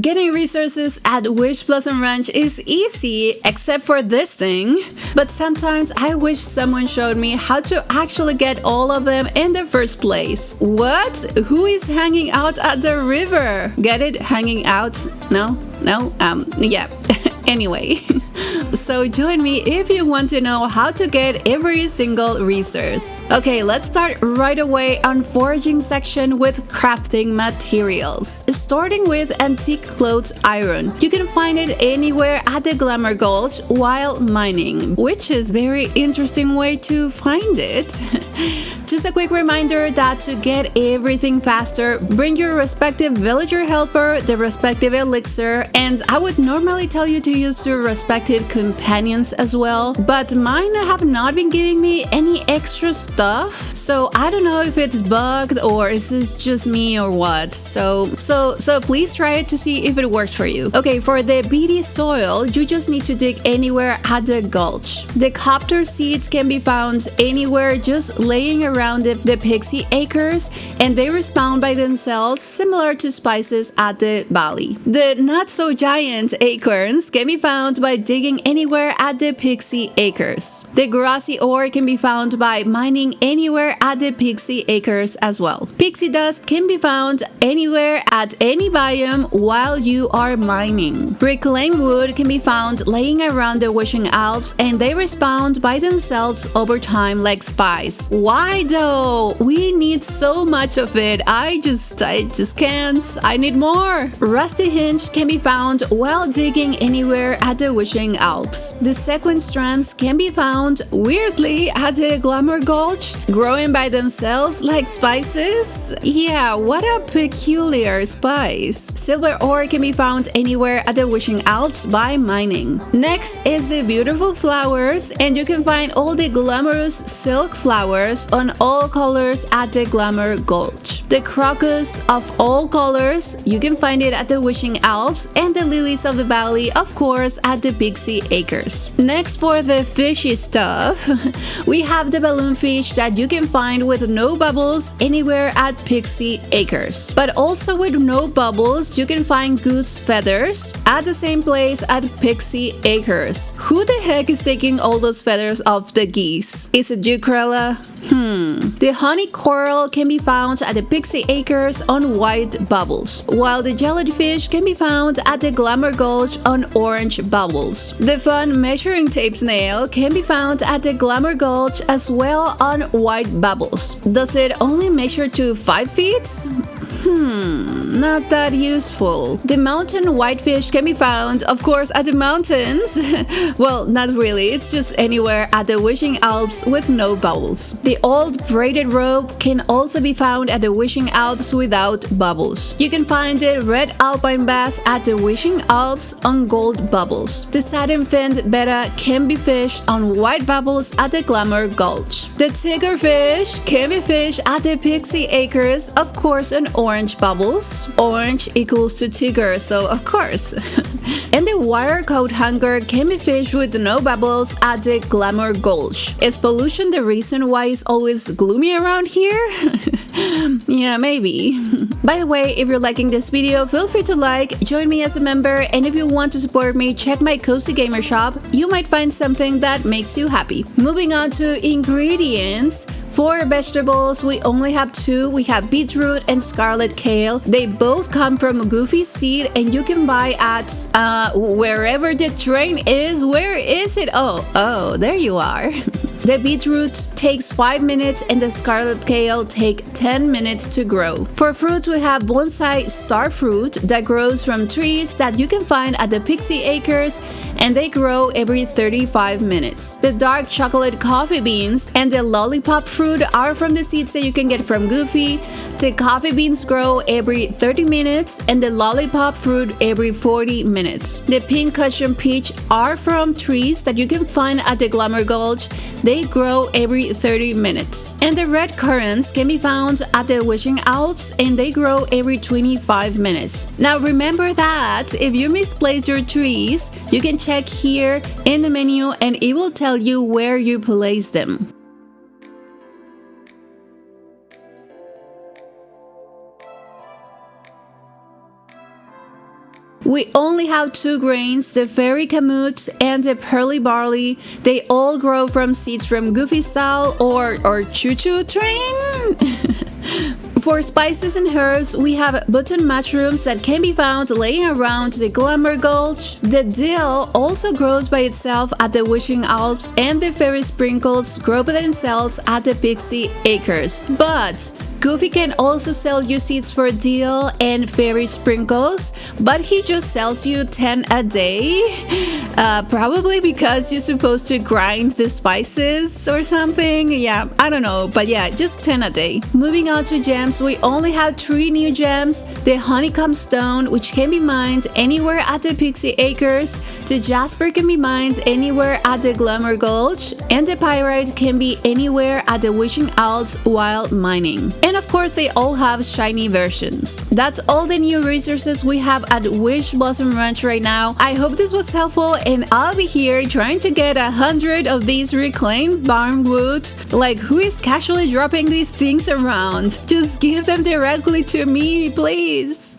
Getting resources at Wishblossom Ranch is easy, except for this thing. But sometimes I wish someone showed me how to actually get all of them in the first place. What? Who is hanging out at the river? Get it? Hanging out? No? Yeah. Anyway, so join me if you want to know how to get every single resource. Okay, let's start right away on foraging section with crafting materials. Starting with antique clothes iron. You can find it anywhere at the Glamour Gulch while mining, which is very interesting way to find it. Just a quick reminder that to get everything faster, bring your respective villager helper, the respective elixir, and I would normally tell you to use your respective companions as well, but mine have not been giving me any extra stuff, so I don't know if it's bugged or is this just me or what. So please try it to see if it works for you. Okay, for the Beady Soil, you just need to dig anywhere at the gulch. The copter seeds can be found anywhere just laying around the Pixie acres, and they respawn by themselves, similar to spices at the valley. The not so giant acorns can be found by digging anywhere at the Pixie acres. The Grassy Ore can be found by mining anywhere at the Pixie acres as well. Pixie dust can be found anywhere at any biome while you are mining. Reclaimed wood can be found laying around the Wishing Alps, and they respawn by themselves over time like spice. Why though? We need so much of it. I just can't. I need more. Rusty Hinge can be found while digging anywhere at the Wishing Alps. The Sequin Strands can be found, weirdly, at the Glamour Gulch, growing by themselves like spices. Yeah, what a peculiar spice. Silver ore can be found anywhere at the Wishing Alps by mining. Next is the beautiful flowers, and you can find all the glamorous silk flowers on all colors at the Glamour Gulch. The crocus of all colors, you can find it at the Wishing Alps, and the lilies of the valley, of course, at the Pixie acres. Next, for the fishy stuff, we have the balloon fish that you can find with no bubbles anywhere at Pixie acres. But also with no bubbles, you can find goose feathers at the same place at Pixie acres. Who the heck is taking all those feathers off the geese? Is it you, Krella? The honey coral can be found at the Pixie acres on white bubbles, while the jellied fish can be found at the Glamour Gulch on orange bubbles. The fun measuring tape snail can be found at the Glamour Gulch as well on white bubbles. Does it only measure to 5 feet? Not that useful. The mountain whitefish can be found, of course, at the mountains. Well, not really, it's just anywhere at the Wishing Alps with no bubbles. The Old Braided Rope can also be found at the Wishing Alps without bubbles. You can find the Red Alpine Bass at the Wishing Alps on gold bubbles. The Satin-Finned Betta can be fished on white bubbles at the Glamour Gulch. The Tigger fish can be fished at the Pixie acres, of course, on orange bubbles. Orange equals to Tigger, so of course. And the wire coat hanger can be fished with no bubbles at the Glamour Gulch. Is pollution the reason why it's always gloomy around here? Yeah, maybe. By the way, if you're liking this video, feel free to like, join me as a member, and if you want to support me, check my Cozy Gamer shop. You might find something that makes you happy. Moving on to ingredients. For vegetables, we only have 2. We have beetroot and scarlet kale. They both come from Goofy seed, and you can buy at wherever the train is. Where is it? Oh, there you are. The beetroot takes 5 minutes and the scarlet kale take 10 minutes to grow. For fruits, we have Bonsai Star fruit that grows from trees that you can find at the Pixie acres, and they grow every 35 minutes. The dark chocolate coffee beans and the Lollipop fruit are from the seeds that you can get from Goofy. The coffee beans grow every 30 minutes and the Lollipop fruit every 40 minutes. The pincushion peach are from trees that you can find at the Glamour Gulch. They grow every 30 minutes. And the red currants can be found at the Wishing Alps, and they grow every 25 minutes. Now remember that if you misplace your trees, you can check here in the menu and it will tell you where you place them. We only have 2 grains, the Fairy Kamut and the Pearly Barley. They all grow from seeds from Goofy Style or Choo-Choo Train. For spices and herbs, we have button mushrooms that can be found laying around the Glamour Gulch. The dill also grows by itself at the Wishing Alps, and the fairy sprinkles grow by themselves at the Pixie Acres. But Goofy can also sell you seeds for dill and fairy sprinkles, but he just sells you 10 a day. Probably because you're supposed to grind the spices or something. Yeah, I don't know, but yeah, just 10 a day. Moving on to gems, we only have 3 new gems. The Honeycomb Stone, which can be mined anywhere at the Pixie Acres. The Jasper can be mined anywhere at the Glamour Gulch. And the Pyrite can be anywhere at the Wishing Alps while mining. And of course, they all have shiny versions. That's all the new resources we have at Wishblossom Ranch right now. I hope this was helpful, and I'll be here trying to get 100 of these reclaimed barnwood. Like, who is casually dropping these things around? Just give them directly to me, please.